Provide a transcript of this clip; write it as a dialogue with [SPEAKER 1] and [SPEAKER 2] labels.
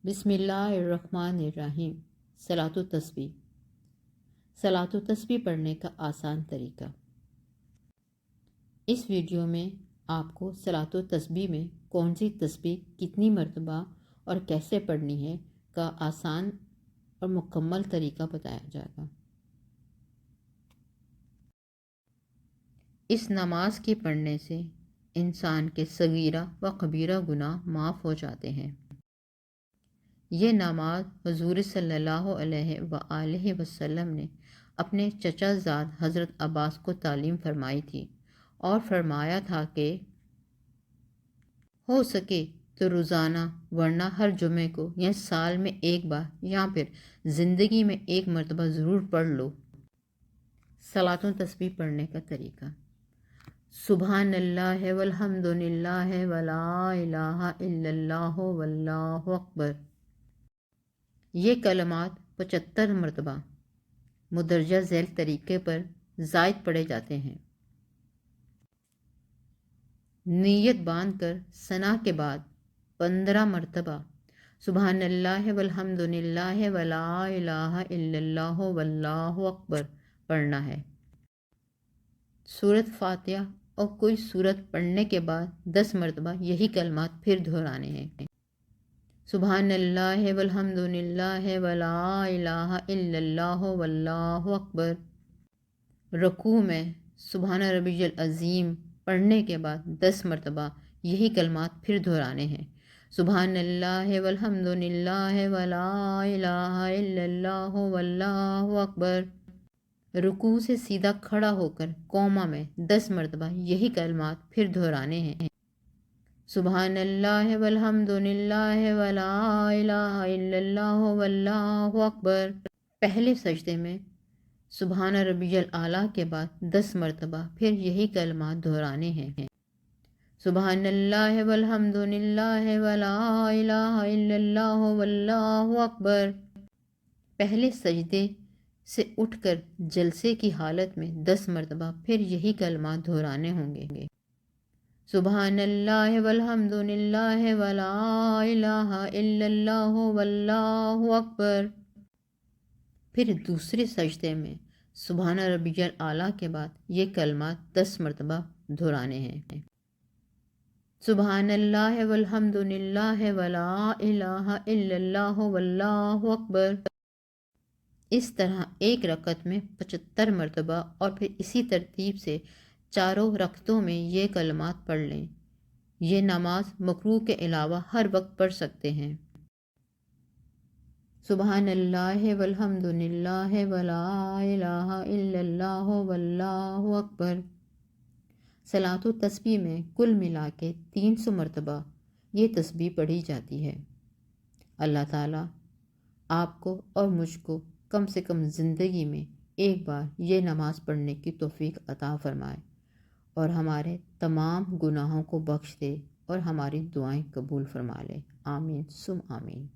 [SPEAKER 1] بسم اللہ الرحمن الرحیم۔ صلاۃ التسبیح۔ صلاۃ التسبیح پڑھنے کا آسان طریقہ۔ اس ویڈیو میں آپ کو صلاۃ التسبیح میں کون سی تسبیح کتنی مرتبہ اور کیسے پڑھنی ہے کا آسان اور مکمل طریقہ بتایا جائے گا۔ اس نماز کے پڑھنے سے انسان کے صغیرہ و کبیرہ گناہ معاف ہو جاتے ہیں۔ یہ نماز حضور صلی اللہ علیہ وآلہ وسلم نے اپنے چچا زاد حضرت عباس کو تعلیم فرمائی تھی اور فرمایا تھا کہ ہو سکے تو روزانہ ورنہ ہر جمعے کو یا سال میں ایک بار یا پھر زندگی میں ایک مرتبہ ضرور پڑھ لو۔ صلاۃ التسبیح پڑھنے کا طریقہ: سبحان اللہ والحمد للہ ولا الہ الا اللہ واللہ اکبر۔ یہ کلمات 75 مرتبہ مدرجہ ذیل طریقے پر زائد پڑھے جاتے ہیں۔ نیت باندھ کر ثنا کے بعد 15 مرتبہ سبحان اللہ والحمد للہ ولا الہ الا اللہ واللہ اکبر پڑھنا ہے۔ سورۃ فاتحہ اور کوئی سورت پڑھنے کے بعد 10 مرتبہ یہی کلمات پھر دہرانے ہیں۔ سبحان اللہ والحمد للہ ولا الہ الا اللہ واللہ اکبر۔ رکوع میں سبحان ربی العظیم پڑھنے کے بعد 10 مرتبہ یہی کلمات پھر دہرانے ہیں۔ سبحان اللہ والحمد للہ ولا الہ الا اللہ واللہ اکبر۔ رکوع سے سیدھا کھڑا ہو کر قوما میں 10 مرتبہ یہی کلمات پھر دہرانے ہیں۔ سبحان اللہ والحمد للہ ولا الہ الا اللہ واللہ اکبر۔ پہلے سجدے میں سبحان ربی الاعلیٰ کے بعد 10 مرتبہ پھر یہی کلمات دہرانے ہیں۔ سبحان اللہ والحمد للہ ولا الہ الا اللہ واللہ اکبر۔ پہلے سجدے سے اٹھ کر جلسے کی حالت میں 10 مرتبہ پھر یہی کلمات دہرانے ہوں گے۔ سبحان اللہ والحمد للہ ولا الہ الا اللہ واللہ اکبر۔ پھر دوسرے سجدے میں سبحان ربی الاعلیٰ کے بعد یہ کلمات 10 مرتبہ دہرانے ہیں۔ سبحان اللہ والحمد للہ ولا الہ الا اللہ واللہ اکبر۔ اس طرح ایک رکعت میں 75 مرتبہ اور پھر اسی ترتیب سے چاروں رکعتوں میں یہ کلمات پڑھ لیں۔ یہ نماز مکروہ کے علاوہ ہر وقت پڑھ سکتے ہیں۔ سبحان اللہ والحمد للہ ولا الہ الا اللہ واللہ اکبر۔ صلاۃ التسبیح میں کل ملا کے 300 مرتبہ یہ تسبیح پڑھی جاتی ہے۔ اللہ تعالیٰ آپ کو اور مجھ کو کم سے کم زندگی میں ایک بار یہ نماز پڑھنے کی توفیق عطا فرمائے اور ہمارے تمام گناہوں کو بخش دے اور ہماری دعائیں قبول فرما لے۔ آمین ثم آمین۔